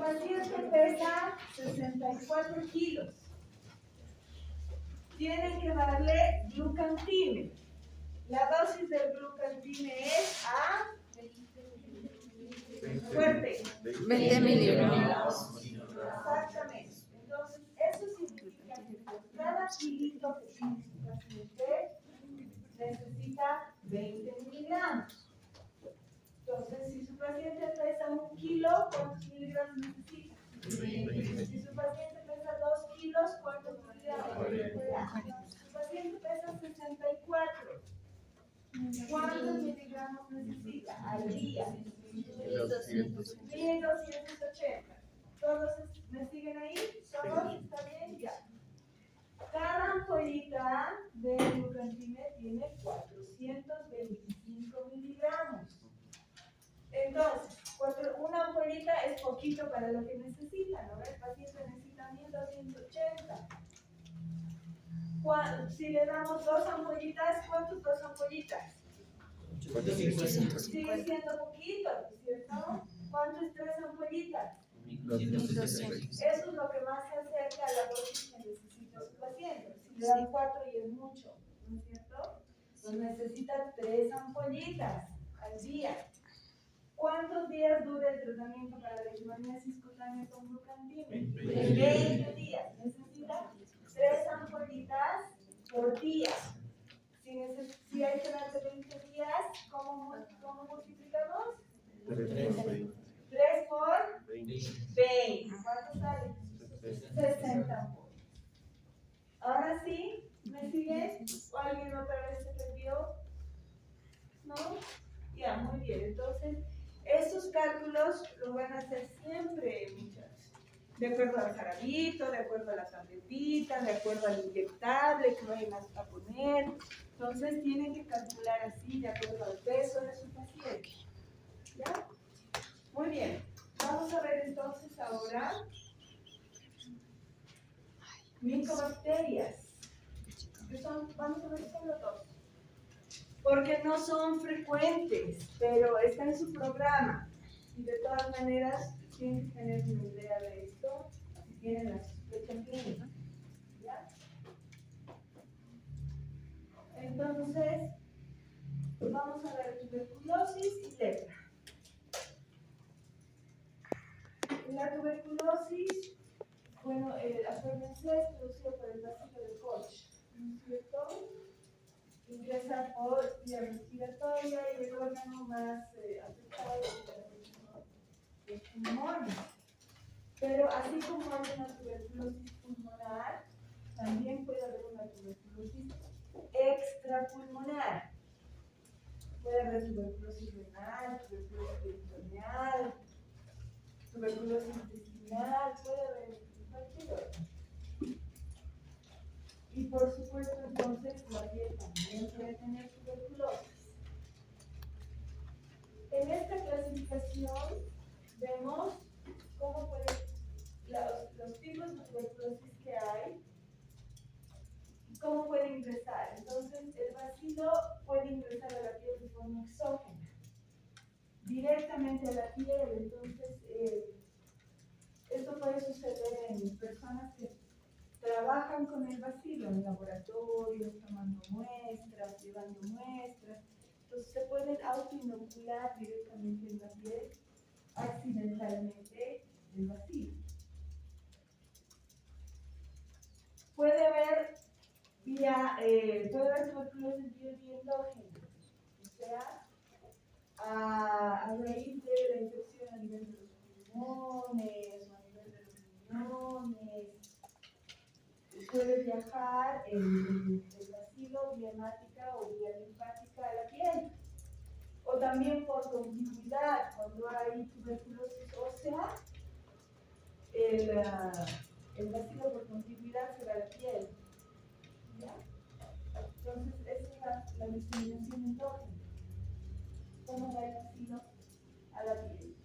paciente pesa 64 kilos. Tienen que darle glucantine. La dosis del glucantine es a fuerte. 20 miligramos. Exactamente. Entonces, eso significa que por cada kilito que tiene su paciente necesita 20 miligramos. Entonces, si su paciente pesa 1 kilo, ¿cuántos miligramos necesita? Si su paciente pesa 2 kilos, ¿cuántos miligramos? Si su paciente pesa 64, ¿cuántos miligramos necesita al día? 1280. ¿Todos me siguen ahí? ¿Todos? ¿Está bien? Ya. Cada ampollita de glucantine tiene 425 miligramos. Entonces, una ampollita es poquito para lo que necesita, ¿no? El paciente necesita 1280. Si le damos 2 ampollitas, ¿cuántas 2 ampollitas? 450. Sigue siendo poquito, ¿cierto? ¿Cuánto es 3 ampollitas? 1200. Eso es lo que más se acerca a la dosis que necesita su paciente. Si le dan 4 y es mucho, ¿no es cierto? Entonces necesita 3 ampollitas al día. ¿Cuántos días dura el tratamiento para la leishmaniasis cutánea con glucantine? 20 días. Necesita 3 ampollitas por día. Si hay que darle 20 días, ¿cómo multiplicamos? 3 por 20. ¿Cuánto sale? 60 ampollas. Ahora sí, ¿me siguen? ¿O alguien otra vez se perdió? ¿No? Ya, muy bien. Entonces, estos cálculos los van a hacer siempre, muchachos. De acuerdo al jarabito, de acuerdo a la tabletita, de acuerdo al inyectable que vayan a poner. Entonces, tienen que calcular así, de acuerdo al peso de su paciente. ¿Ya? Muy bien. Vamos a ver entonces ahora micobacterias. Vamos a ver solo 2. Porque no son frecuentes, pero está en su programa. Y de todas maneras, tienen que tener una idea de esto si tienen la sospecha clínica. ¿Ya? Entonces, vamos a ver tuberculosis y lepra. La tuberculosis, bueno, acuérdense, es producido por el bacilo de Koch, ¿no es cierto? Ingresa por vía respiratoria y el órgano más afectado es el pulmón. Pero así como hay una tuberculosis pulmonar, también puede haber una tuberculosis extrapulmonar. Puede haber tuberculosis renal, tuberculosis peritoneal, tuberculosis intestinal, puede haber cualquier otra. Y por supuesto, entonces, la piel también puede tener tuberculosis. En esta clasificación vemos cómo los tipos de tuberculosis que hay y cómo puede ingresar. Entonces, el bacilo puede ingresar a la piel de forma exógena, directamente a la piel. Entonces, esto puede suceder en personas que trabajan con el bacilo en laboratorios, tomando muestras, llevando muestras. Entonces se pueden autoinocular directamente en la piel, accidentalmente, el bacilo. Puede haber tuberculosis bioendógena, o sea, a raíz de la infección a nivel de los pulmones o a nivel de los riñones. Puede viajar el bacilo vía hemática o vía linfática a la piel. O también por contigüidad, cuando hay tuberculosis ósea, el bacilo por contigüidad se va a la piel. ¿Ya? Entonces, esa es la discriminación endógena. ¿Cómo va el bacilo a la piel?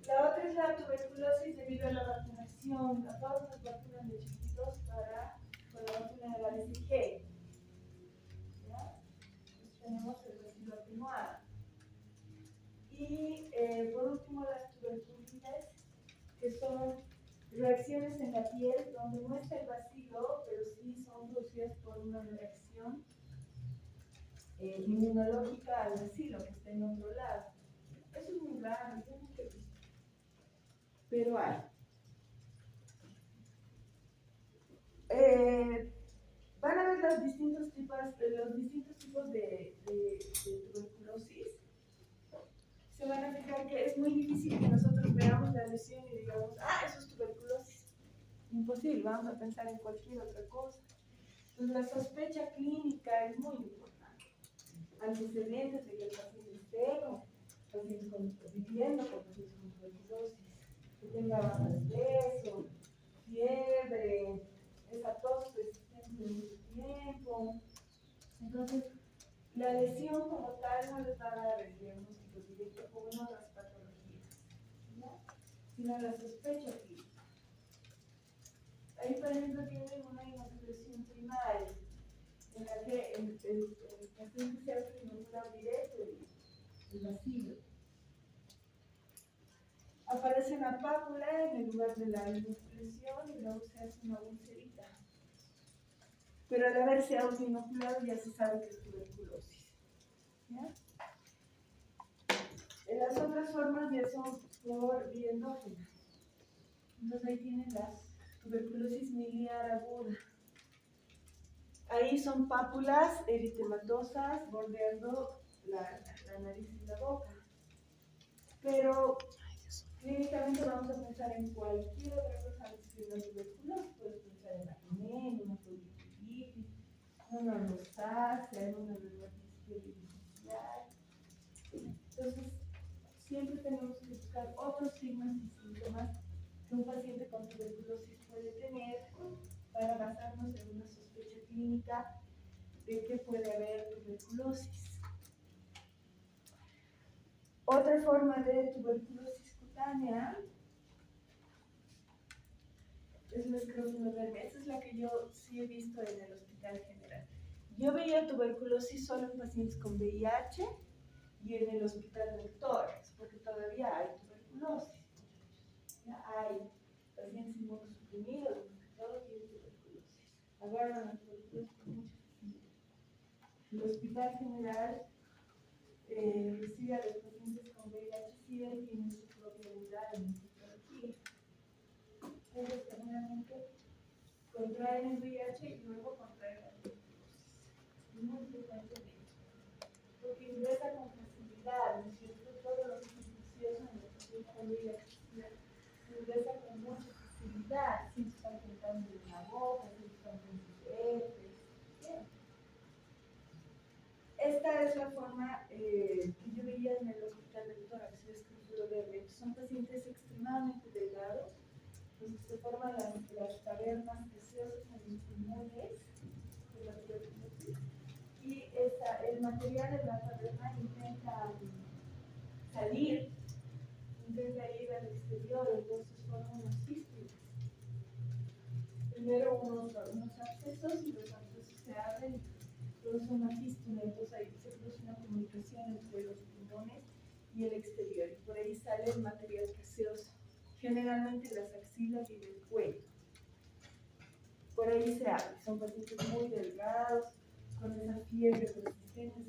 La otra es la tuberculosis debido a la vacunación. A todos nos vacunan de chiquitos con la vacuna de la BCG. ¿Ya? Entonces tenemos el bacilo atenuado. Y por último, las tuberculitis que son reacciones en la piel donde no está el bacilo, pero sí son producidas por una reacción inmunológica al bacilo que está en otro lado. Eso es muy raro, yo nunca he visto. Pero hay. Van a ver los distintos tipos de tuberculosis. Se van a fijar que es muy difícil que nosotros veamos la lesión y digamos, eso es tuberculosis. Imposible, vamos a pensar en cualquier otra cosa. Entonces la sospecha clínica es muy importante. Antecedentes de que el paciente esté viviendo con pacientes con tuberculosis, que tenga baja de peso, fiebre, esa tos persistente de mucho tiempo. Entonces, la lesión como tal no les va a dar el diagnóstico directo como en otras patologías, ¿no? Sino la sospecha clínica. Ahí, por ejemplo, tienen una inoculación primaria, en la que el paciente se hace inocular directo el bacilo. Aparece una pápula en el lugar de la inoculación y luego se hace una ulcerita. Pero al haberse autoinoculado ya se sabe que es tuberculosis. ¿Ya? Las otras formas ya son por vía endógena. Entonces ahí tienen las tuberculosis miliar aguda. Ahí son pápulas eritematosas bordeando la nariz y la boca. Pero clínicamente vamos a pensar en cualquier otra cosa antes que una tuberculosis. Puedes pensar en acné, en una poliomielitis, en una rosácea, en una dermatitis periodicial. Entonces, siempre tenemos que buscar otros signos y síntomas que un paciente con tuberculosis puede tener para basarnos en una sospecha clínica de que puede haber tuberculosis. Otra forma de tuberculosis cutánea es la escrofulodermia. Esa es la que yo sí he visto en el Hospital General. Yo veía tuberculosis solo en pacientes con VIH y en el Hospital del Tórax, porque todavía hay tuberculosis. Ya hay pacientes inmunosuprimidos, todos tienen tuberculosis. Agarran la tuberculosis con mucha facilidad. El Hospital General recibe a los pacientes con VIH-Sida y tienen su propia unidad en infectología. Ellos generalmente contraen el VIH y luego contraen la tuberculosis. Es muy importante de esto, porque ingresa con facilidad, ¿no es cierto? Todo lo que es infeccioso en los pacientes con VIH-Sida ingresa con mucha facilidad. Siempre están contando en la boca, siempre están con sus herpes. Esta es la forma que yo veía en el Hospital del Tórax, el escrofulodermia. Son pacientes extremadamente delgados, entonces se forman las cavernas gaseosas en los pulmones de la tuberculosis y el material de la caverna intenta salir, intenta ir al exterior, entonces forman unas fístulas. Primero unos abscesos y los abscesos se abren, produce una fístula, entonces ahí se produce una comunicación entre los pulmones y el exterior, y por ahí sale el material gaseoso, generalmente las axilas y del cuello. Por ahí se abre, son pacientes muy delgados, con esa fiebre persistente,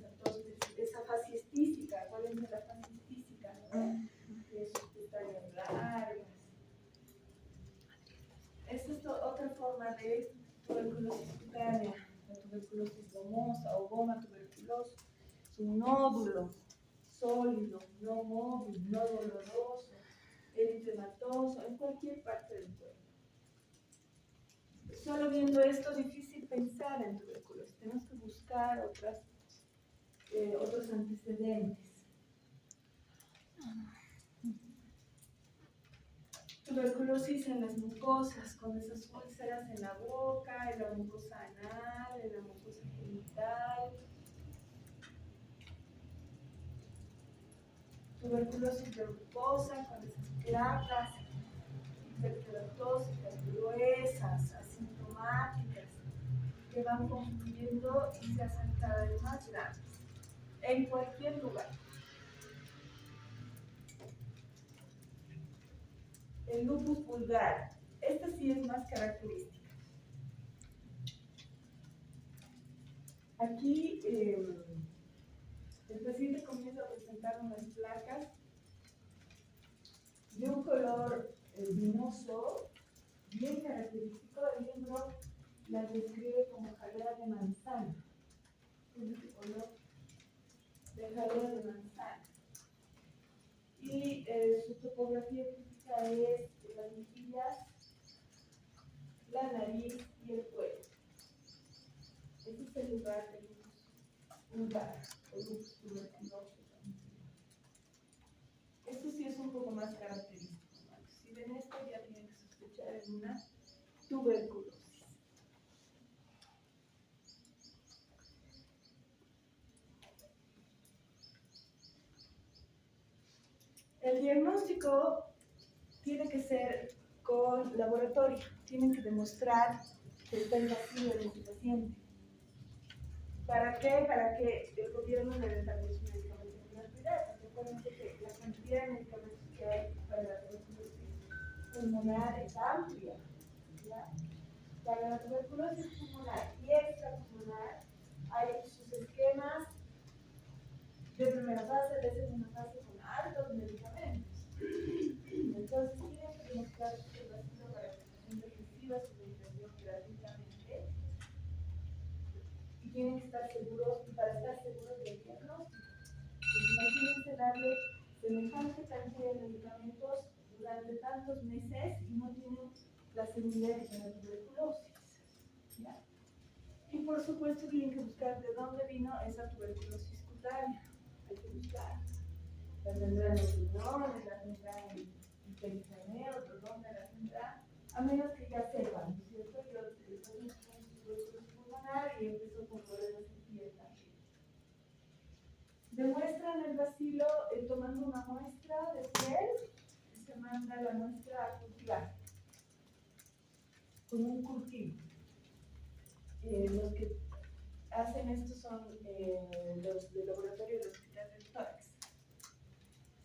esa fasciestísica. Acuérdense la fasciestísica, ¿no? Que sus pestañas largas. Esta es otra forma de tuberculosis cutánea, la tuberculosis gomosa o goma tuberculosa. Es un nódulo sólido, no móvil, no doloroso, eritematoso, en cualquier parte del cuerpo. Solo viendo esto es difícil pensar en tuberculosis. Tenemos que buscar otros antecedentes. Tuberculosis en las mucosas, con esas úlceras en la boca, en la mucosa anal, en la mucosa genital. Tuberculosis de mucosa, con esas placas hiperkeratóticas, gruesas, asintomáticas, que van confluyendo y se hacen cada vez más grandes, en cualquier lugar. el lupus vulgar. Esta sí es más característica. Aquí el paciente comienza a presentar unas placas de un color vinoso, bien característico. El libro las describe como jalea de manzana. Tiene este color de jalea de manzana. Y su topografía típica es las mejillas, la nariz y el cuello. Este es el lugar del lupus vulgar o lupus tuberculoso. Esto sí es un poco más característico, ¿no? Si ven esto, ya tienen que sospechar en una tuberculosis. El diagnóstico tiene que ser con laboratorio. Tienen que demostrar que está el vacío en su paciente. ¿Para qué? Para que el gobierno le dé también su medicamento de gratuidad. Porque acuérdense que la cantidad de medicamentos que hay para la tuberculosis pulmonar es amplia, ¿ya? Para la tuberculosis pulmonar y extrapulmonar hay sus esquemas de primera fase, de segunda fase con altos medicamentos. Entonces tienen que demostrar que el vacío para que el paciente reciba su medicación gratuitamente y tienen que estar seguros, y para estar seguros del diagnóstico. Pues imagínense darle semejante cantidad de medicamentos durante tantos meses y no tienen la seguridad de la tuberculosis. ¿Ya? Y por supuesto tienen que buscar de dónde vino esa tuberculosis cutánea. Hay que buscar. La tendrá en los riñones, la tendrá en el peritoneo, por dónde la tendrá, a menos que ya sepan, ¿no es cierto? Yo tuve tuberculosis pulmonar y empezó con problemas de piel también. Demuestran el bacilo tomando una muestra de piel, se manda la muestra a cultivar con un cultivo. Los que hacen esto son los del laboratorio del Hospital del Tórax.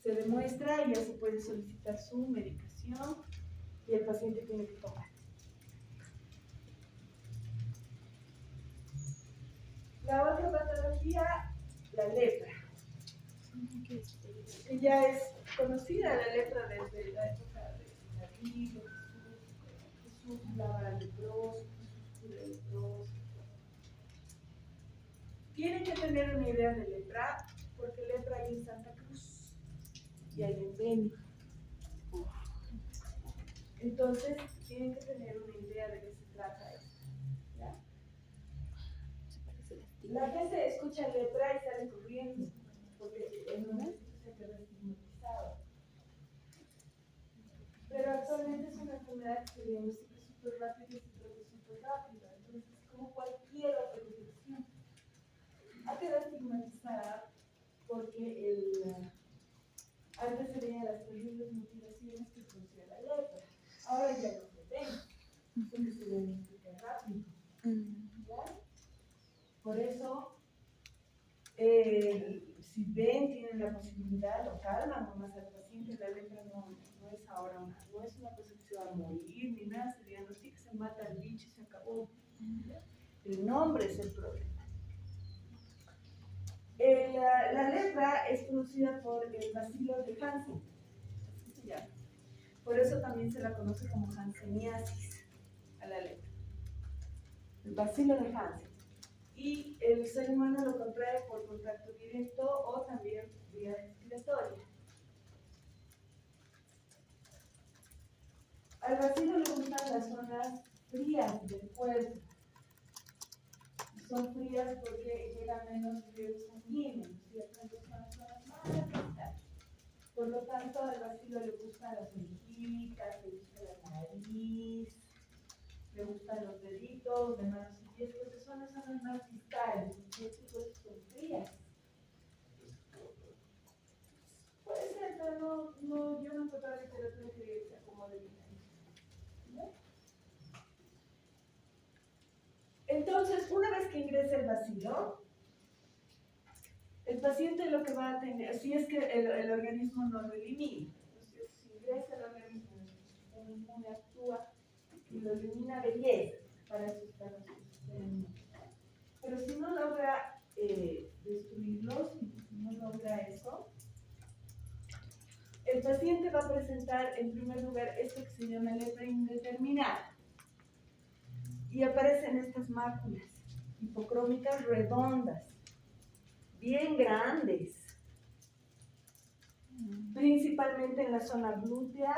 Se demuestra y ya se puede solicitar su medicación y el paciente tiene que tomar. La otra patología, la lepra, que ya es conocida la lepra desde la época de David, Jesús hablaba leproso, Jesús cura leproso. Tienen que tener una idea de lepra, porque lepra hay en Santa Cruz y hay en Beni. Entonces, tienen que tener una idea de qué se trata esto. ¿Ya? La gente escucha lepra y sale corriendo, porque en un momento se queda estigmatizado. Pero actualmente es una enfermedad que se diagnostica súper rápido y se trata súper rápido. Entonces, como cualquier otra infección, ha quedado estigmatizada porque antes se veían las terribles mutilaciones que producía la lepra. Ahora ya no se ven, porque se diagnostica rápido. ¿Ya? Por eso, si ven, tienen la posibilidad, lo calman nomás al paciente. La lepra no es ahora no es una cosa que se va a morir ni nada, se diagnostica, se mata al bicho y se acabó. El nombre es el problema. La lepra es producida por el bacilo de Hansen, así se llama. Por eso también se la conoce como hanseníasis a la lepra. El bacilo de Hansen. Y el ser humano lo contrae por contacto directo o también vía respiratoria. Al bacilo le gustan las zonas frías del cuerpo. Son frías porque llega menos frío sanguíneo, ¿cierto? Entonces son las zonas más afectadas. Por lo tanto, al bacilo le gustan las orejitas, le gusta la nariz, le gustan los deditos de manos y pies, porque son las zonas más distales, ¿cierto? Pues son frías. Puede ser, pero yo no encuentro literatura que se acomode bien. ¿No? Entonces, una vez que ingresa el bacilo, el paciente lo que va a tener, si es que el organismo no lo elimina, entonces si ingresa el organismo en el inmune actúa y lo elimina de 10 para esos perros que suceden. Pero si no logra destruirlos, si no logra eso, el paciente va a presentar en primer lugar esto que se llama lepra indeterminada. Y aparecen estas máculas hipocrómicas redondas, bien grandes, principalmente en la zona glútea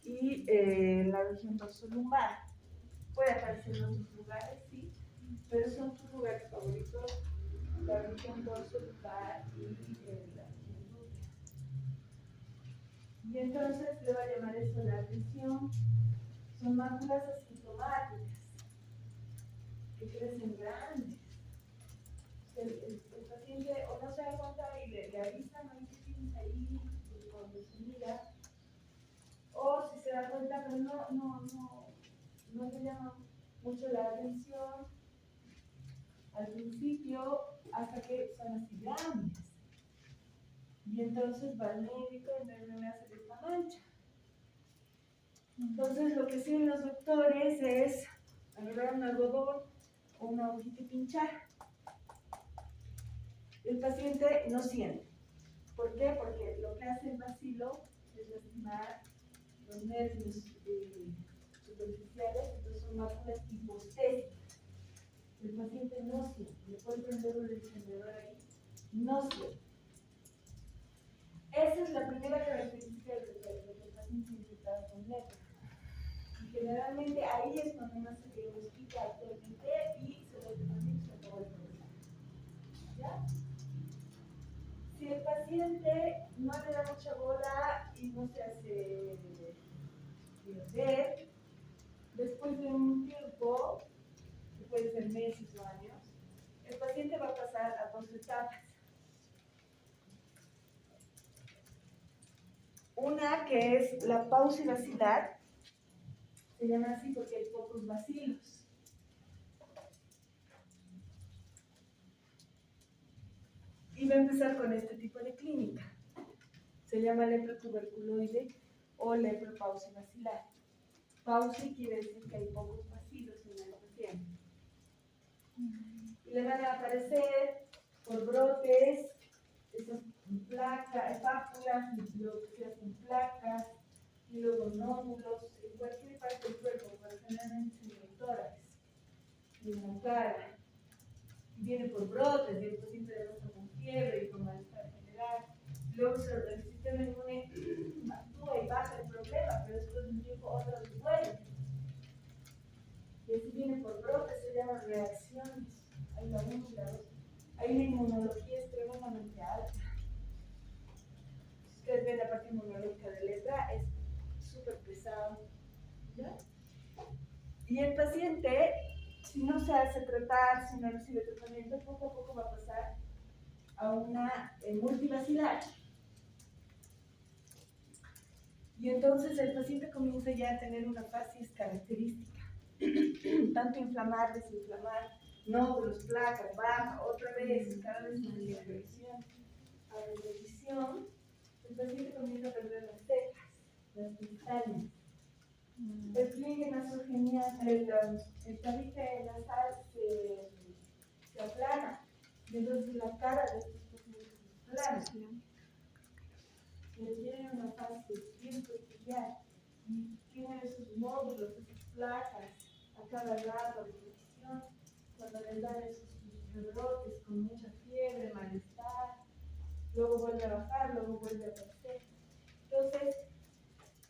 y en la región dorsolumbar. Puede aparecer en otros lugares, sí, pero son tus lugares favoritos, la región dorsolumbar y la región glútea. Y entonces le va a llamar eso la atención. Son máculas asintomáticas que crecen grandes. El paciente o no se da cuenta y le avisan, no hay que tienes ahí cuando se mira, o si se da cuenta pero no le llama mucho la atención al principio hasta que son así grandes. Y entonces va al médico y me hace esta mancha. Entonces lo que hacen los doctores es agarrar un algodón o una hojita y pinchar. El paciente no siente. ¿Por qué? Porque lo que hace el bacilo es lastimar los nervios superficiales, entonces son máculas hipostésicas. El paciente no siente. Le puede prender un encendedor ahí, no siente. Esa es la primera característica de que el paciente infectado con lepra. Y generalmente ahí es cuando más se diagnostica actualmente y se ve también se acabó el problema. ¿Ya? Si el paciente no le da mucha bola y no se hace ver, después de un tiempo, que puede ser meses o años, el paciente va a pasar a 2 etapas. Una que es la paucibacilar, se llama así porque hay pocos bacilos. Y va a empezar con este tipo de clínica. Se llama lepra tuberculoide o lepra paucibacilar. Pauci quiere decir que hay pocos bacilos en el paciente. Y le van a aparecer por brotes, esas placas, pápulas, lo que se hacen placas, y luego nódulos, en cualquier parte del cuerpo, pero generalmente en el tórax, en la cara. Y viene por brotes, y el paciente debe estar con fiebre y con malestar general. Luego el sistema inmune actúa y baja el problema, pero después de un tiempo otra vez vuelve. Y así viene por brotes, se llaman reacciones. Hay la 1 y la 2. Ahí la inmunología es tremendamente alta. Si ustedes ven la parte inmunológica de lepra, es súper pesado. ¿Ya? Y el paciente, si no se hace tratar, si no recibe tratamiento, poco a poco va a pasar a una multivacilar. Y entonces el paciente comienza ya a tener una facies característica. Tanto inflamar, desinflamar, nódulos, placas, baja, otra vez, cada vez más de revisión a repetición, el paciente comienza a perder las cejas, las pestañas. El pliegue nasogeniano, el tabique nasal se aplana, y entonces la cara de estos pacientes es plana. Tienen una fase bien peculiar y tienen esos nódulos, esas placas a cada lado de repetición, cuando les dan esos rebrotes con mucha fiebre, malestar, luego vuelve a bajar, luego vuelve a aparecer. Entonces,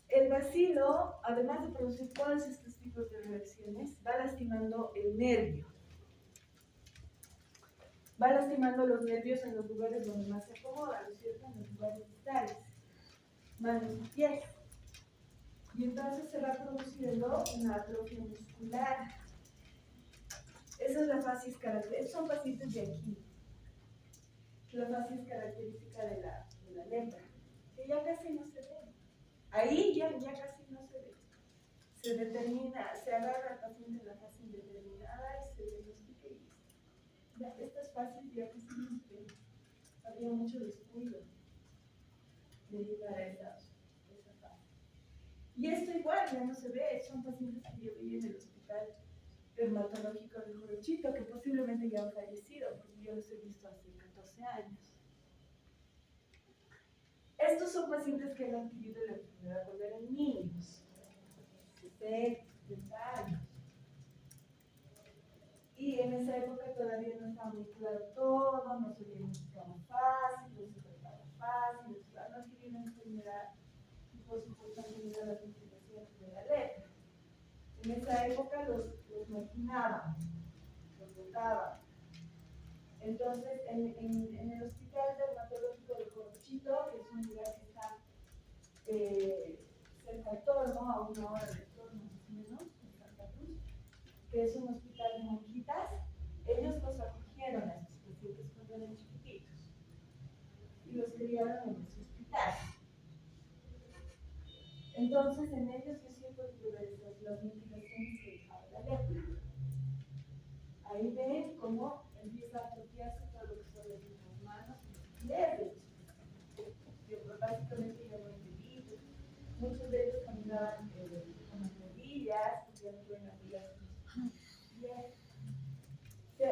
el bacilo, además de producir todos estos tipos de reacciones, va lastimando el nervio. Va lastimando los nervios en los lugares donde más se acomoda, ¿no es cierto? En los lugares distales, manos y pies. Y entonces se va produciendo una atrofia muscular. Esa es la facies característica. Son pacientes de aquí. La facies característica de la lepra, que ya casi no se ve. Ahí ya casi no se ve. Se determina, se agarra al paciente en la fase indeterminada y se diagnostica y listo. Ya, estas fases ya casi no se ven. Había mucho descuido de llegar a esa fase. Y esto igual ya no se ve, son pacientes que yo veía en el hospital dermatológico de Jorochito, que posiblemente ya han fallecido, porque yo los he visto hace 14 años. Estos son pacientes que han adquirido la enfermedad cuando eran niños, 70 años. Y en esa época todavía no estaba muy claro todo, no se diagnosticaba fácil, no se trataba fácil, han adquirido una enfermedad y por supuesto han tenido las implicaciones de la lepra. En esa época los marginaban, los botaban. Entonces, en el Hospital Dermatológico de Jorochito, que es un lugar que está cerca de Torno, a 1 hora de Torno más o menos, en Santa Cruz, que es un hospital de monjitas, ellos los acogieron a estos pacientes cuando eran chiquititos y los criaron en ese hospital. Entonces, en ellos yo siempre pude ver las mutilaciones que dejaba la lepra. Ahí ven cómo empieza a atrofiarse todo lo que son las manos y pies. Básicamente ya no hay deditos. Muchos de ellos caminaban con las rodillas, porque ya no pueden apoyarse en sus pies.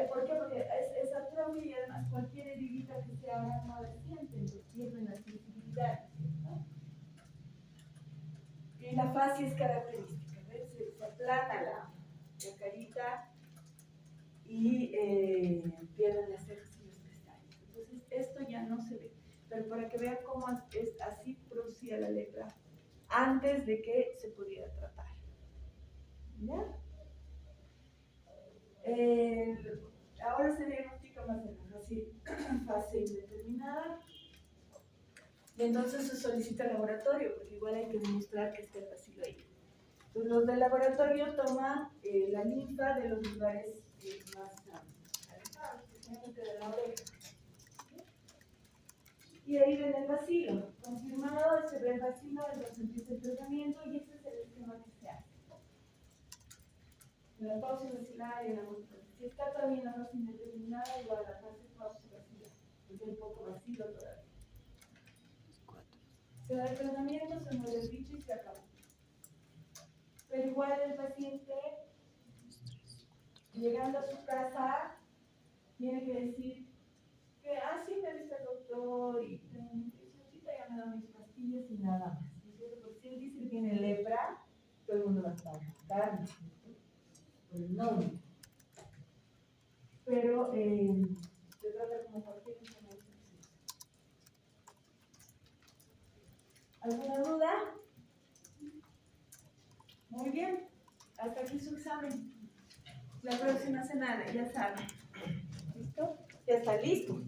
¿Por qué? Porque es atrofia y además cualquier heridita que se haga no la sienten, porque pierden la sensibilidad, ¿no? Y la fascia es característica, ¿ves? Se aplana la carita y pierden las cejas y las pestañas. Entonces, esto ya no se ve. Pero para que vean cómo es, así producía la lepra antes de que se pudiera tratar. ¿Ya? Ahora se diagnostica más en la fase indeterminada. Y entonces se solicita laboratorio, porque igual hay que demostrar que está el bacilo ahí. Entonces, los del laboratorio toman la linfa de los lugares más alejados, especialmente de la oreja. Y ahí ven el bacilo. Confirmado, se ve el bacilo, entonces empieza el tratamiento y ese es el esquema que se hace. La pausa vacilar y la multiplicación. Si está todavía en la fase indeterminada, igual la fase pausa vacilar, porque hay poco vacilo todavía. Se da el tratamiento, se muere el bicho y se acabó. Pero igual el paciente, llegando a su casa, tiene que decir que, sí, me avisa el doctor y tengo una infeccióncita, ya me dan mis pastillas y nada más. Porque si él dice que tiene lepra, todo el mundo va a estar carne, por el nombre. Pero se trata como cualquier enfermedad infecciosa. ¿Alguna duda? Muy bien, hasta aquí su examen. La próxima semana, ya saben. ¿Listo? Ya está listo.